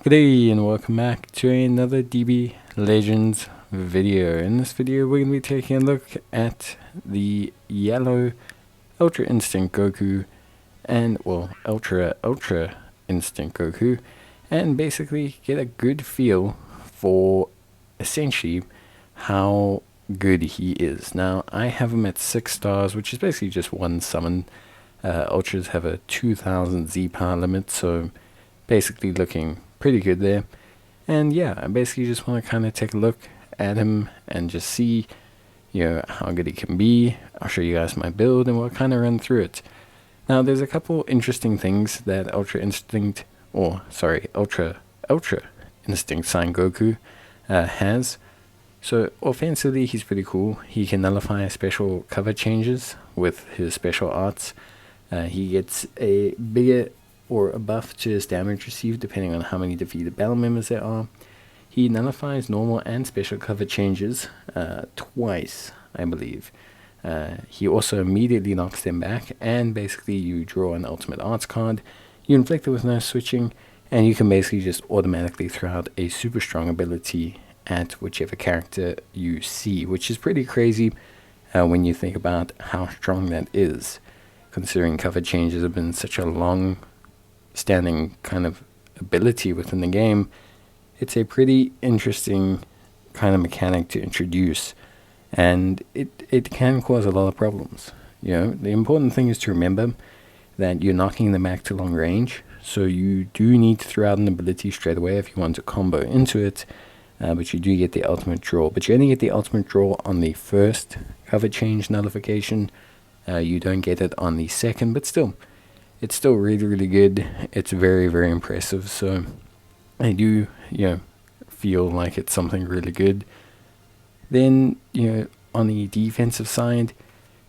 Good day and welcome back to another DB Legends video. In this video we're going to be taking a look at the yellow Ultra Instinct Goku and Ultra Instinct Goku, and basically get a good feel for essentially how good he is. Now I have him at 6 stars, which is basically just one summon. Ultras have a 2000 Z power limit, so basically looking pretty good there. And yeah, I basically just want to kind of take a look at him and just see, how good he can be. I'll show you guys my build and we'll kind of run through it. Now there's a couple interesting things that Ultra Instinct Sign Goku has. So offensively he's pretty cool. He can nullify special cover changes with his special arts. He gets a bigger or a buff to his damage received depending on how many defeated battle members there are. He nullifies normal and special cover changes twice, I believe. He also immediately knocks them back, and basically you draw an ultimate arts card, you inflict it with no switching, and you can basically just automatically throw out a super strong ability at whichever character you see, which is pretty crazy when you think about how strong that is, considering cover changes have been such a long standing kind of ability within the game. It's a pretty interesting kind of mechanic to introduce, and it can cause a lot of problems. The important thing is to remember that you're knocking them back to long range, so you do need to throw out an ability straight away if you want to combo into it, but you do get the ultimate draw. But you only get the ultimate draw on the first cover change nullification. You don't get it on the second, but still, it's still really, really good. It's very, very impressive. So I do, feel like it's something really good. Then, on the defensive side,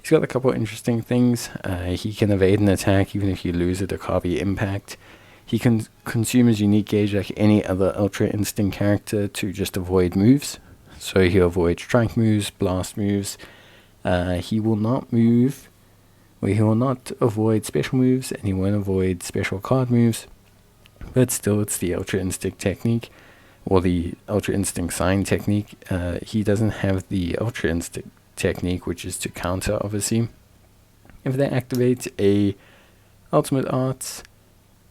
he's got a couple of interesting things. He can evade an attack even if you lose it or copy impact. He can consume his unique gauge like any other Ultra Instinct character to just avoid moves. So he'll avoid strike moves, blast moves. He will not avoid special moves, and he won't avoid special card moves. But still, it's the Ultra Instinct technique, or the Ultra Instinct sign technique. He doesn't have the Ultra Instinct technique, which is to counter, obviously. If they activate a Ultimate Arts,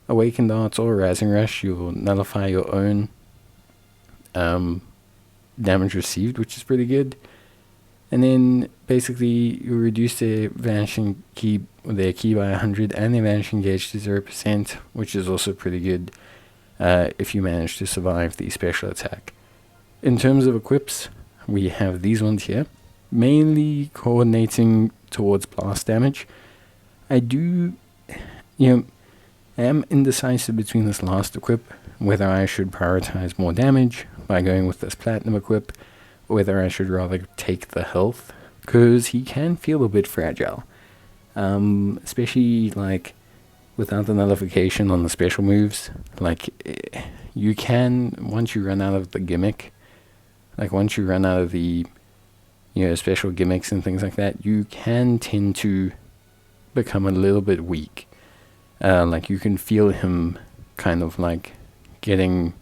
Awakened Arts, or Rising Rush, you'll nullify your own damage received, which is pretty good. And then basically you reduce their vanishing key by 100 and their vanishing gauge to 0%, which is also pretty good if you manage to survive the special attack. In terms of equips, we have these ones here, mainly coordinating towards blast damage. I am indecisive between this last equip, whether I should prioritize more damage by going with this platinum equip, whether I should rather take the health, because he can feel a bit fragile, especially like without the nullification on the special moves. Like you can, once you run out of the gimmick, once you run out of the special gimmicks and things like that, you can tend to become a little bit weak. Like you can feel him kind of like getting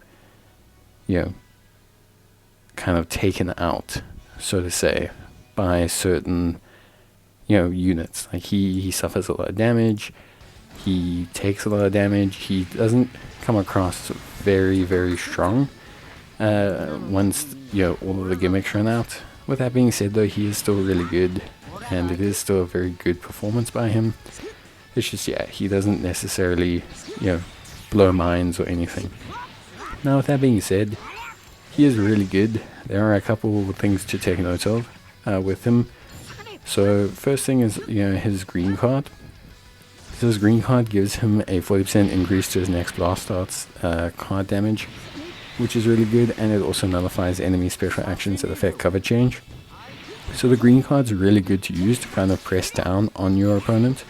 kind of taken out, so to say, by certain units. Like he suffers a lot of damage, he takes a lot of damage, he doesn't come across very, very strong once all of the gimmicks run out. With that being said though, he is still really good, and it is still a very good performance by him. It's just he doesn't necessarily blow minds or anything. Now with that being said, he is really good. There are a couple of things to take note of with him. So first thing is his green card. So his green card gives him a 40% increase to his next blast arts card damage, which is really good, and it also nullifies enemy special actions that affect cover change. So the green card's really good to use to kind of press down on your opponent,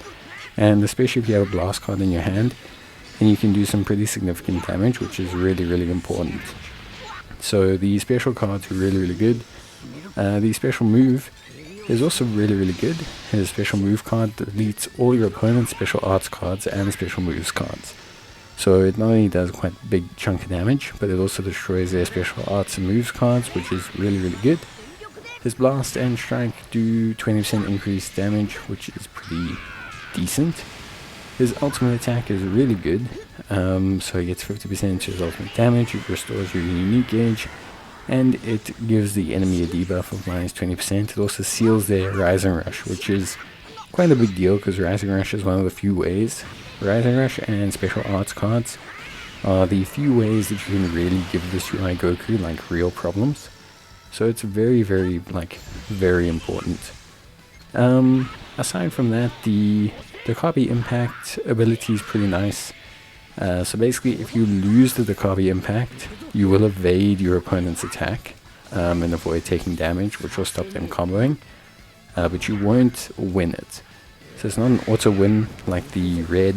and especially if you have a blast card in your hand, and you can do some pretty significant damage, which is really, really important. So the special cards are really, really good. The special move is also really, really good. His special move card deletes all your opponent's special arts cards and special moves cards. So it not only does quite a big chunk of damage, but it also destroys their special arts and moves cards, which is really good. His blast and strike do 20% increased damage, which is pretty decent. His ultimate attack is really good, so he gets 50% to his ultimate damage, it restores your unique gauge, and it gives the enemy a debuff of minus 20%. It also seals their Rising Rush, which is quite a big deal because Rising Rush is one of the few ways. Rising Rush and special arts cards are the few ways that you can really give this UI Goku like real problems. So it's very important. Aside from that, the copy impact ability is pretty nice. So basically, if you lose the copy impact, you will evade your opponent's attack and avoid taking damage, which will stop them comboing. But you won't win it. So it's not an auto win like the red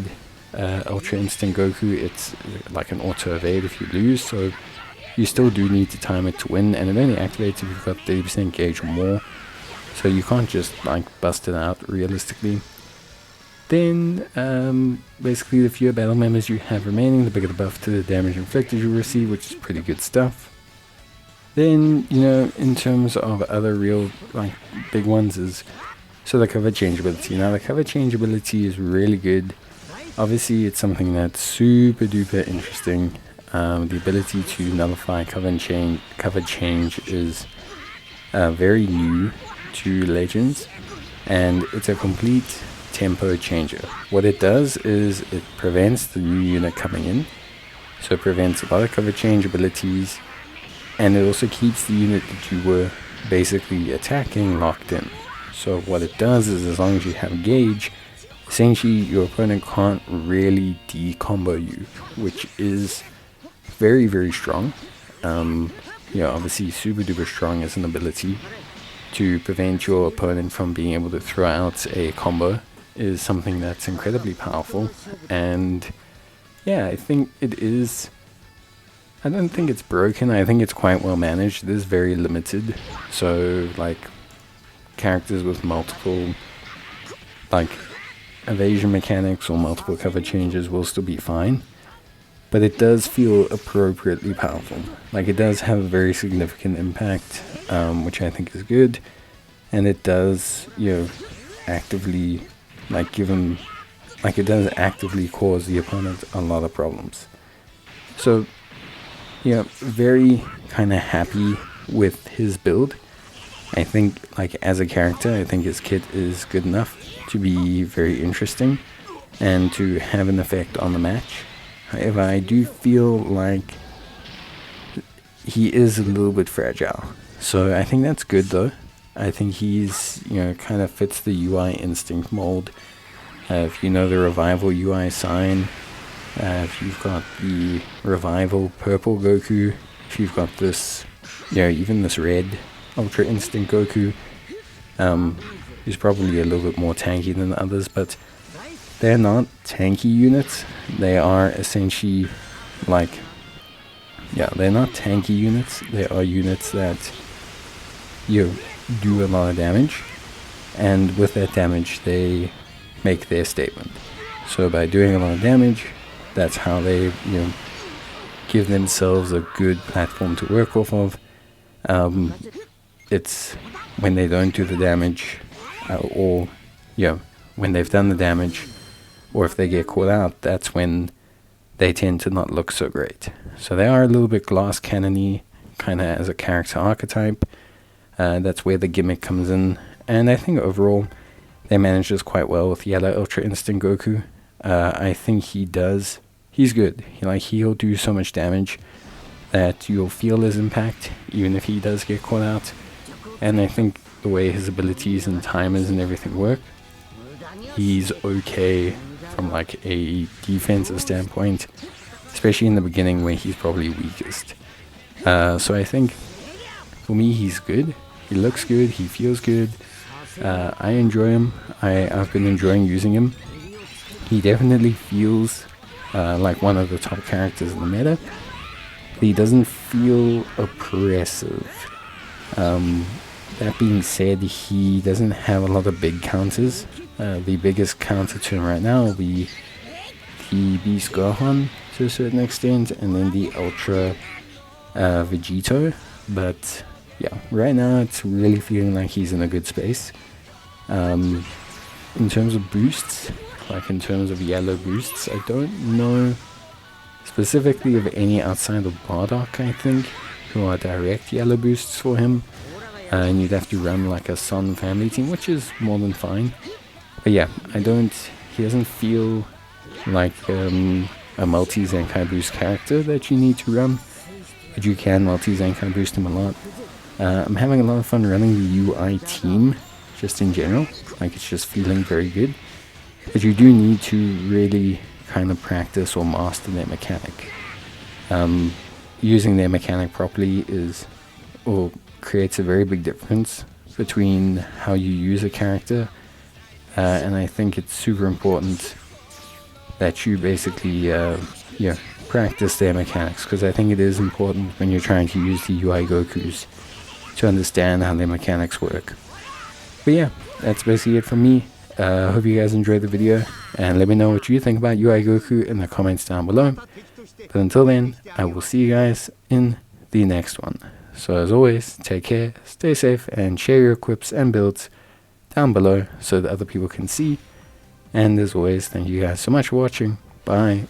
Ultra Instinct Goku. It's like an auto evade if you lose. So you still do need to time it to win, and it only activates if you've got 30% gauge or more. So you can't just like bust it out realistically. Then basically the fewer battle members you have remaining, the bigger the buff to the damage inflicted you receive, which is pretty good stuff. Then, you know, in terms of other real like big ones is so the cover change ability. Now the cover change ability is really good. Obviously it's something that's super duper interesting. The ability to nullify cover change is very new to Legends, and it's a complete tempo changer. What it does is it prevents the new unit coming in, so it prevents a lot of cover change abilities, and it also keeps the unit that you were basically attacking locked in. So what it does is, as long as you have gauge, essentially your opponent can't really decombo you, which is very strong. Obviously super duper strong as an ability to prevent your opponent from being able to throw out a combo is something that's incredibly powerful. And yeah, I think it is. I don't think it's broken. I think it's quite well managed. It is very limited. So like characters with multiple like evasion mechanics or multiple cover changes will still be fine. But it does feel appropriately powerful. Like it does have a very significant impact, which I think is good. And it does, actively it does actively cause the opponent a lot of problems. So very kind of happy with his build. I think like as a character, I think his kit is good enough to be very interesting and to have an effect on the match. However, I do feel like he is a little bit fragile. So I think that's good though. I think he's, kind of fits the UI Instinct mold. If you know the Revival UI sign, if you've got the Revival Purple Goku, if you've got this, even this red Ultra Instinct Goku, he's probably a little bit more tanky than the others, but they're not tanky units. They are essentially they're not tanky units. They are units that do a lot of damage, and with that damage they make their statement. So by doing a lot of damage, that's how they give themselves a good platform to work off of. It's when they don't do the damage, or when they've done the damage, or if they get caught out, that's when they tend to not look so great. So they are a little bit glass cannon-y, kind of as a character archetype. That's where the gimmick comes in, and I think overall they manage this quite well with Yellow Ultra Instinct Goku. I think he's good. He'll do so much damage that you'll feel his impact even if he does get caught out. And I think the way his abilities and timers and everything work, he's okay from like a defensive standpoint, especially in the beginning where he's probably weakest. So I think for me he's good. He looks good, he feels good. I enjoy him. I've been enjoying using him. He definitely feels like one of the top characters in the meta. But he doesn't feel oppressive. That being said, he doesn't have a lot of big counters. The biggest counter to him right now will be the Beast Gohan. to a certain extent, and then the Ultra Vegito. But yeah, right now it's really feeling like he's in a good space. In terms of boosts, like in terms of yellow boosts, I don't know specifically of any outside of Bardock, I think, who are direct yellow boosts for him. And you'd have to run like a Sun family team, which is more than fine. But yeah, he doesn't feel like a multi-Zenkai boost character that you need to run. But you can multi-Zenkai boost him a lot. I'm having a lot of fun running the UI team, just in general. Like, it's just feeling very good. But you do need to really kind of practice or master their mechanic. Using their mechanic properly creates a very big difference between how you use a character, and I think it's super important that you basically practice their mechanics, because I think it is important when you're trying to use the UI Gokus to understand how their mechanics work. But yeah, that's basically it from me. Hope you guys enjoyed the video, and let me know what you think about UI Goku in the comments down below. But until then, I will see you guys in the next one. So as always, take care, stay safe, and share your equips and builds down below so that other people can see. And as always, thank you guys so much for watching. Bye.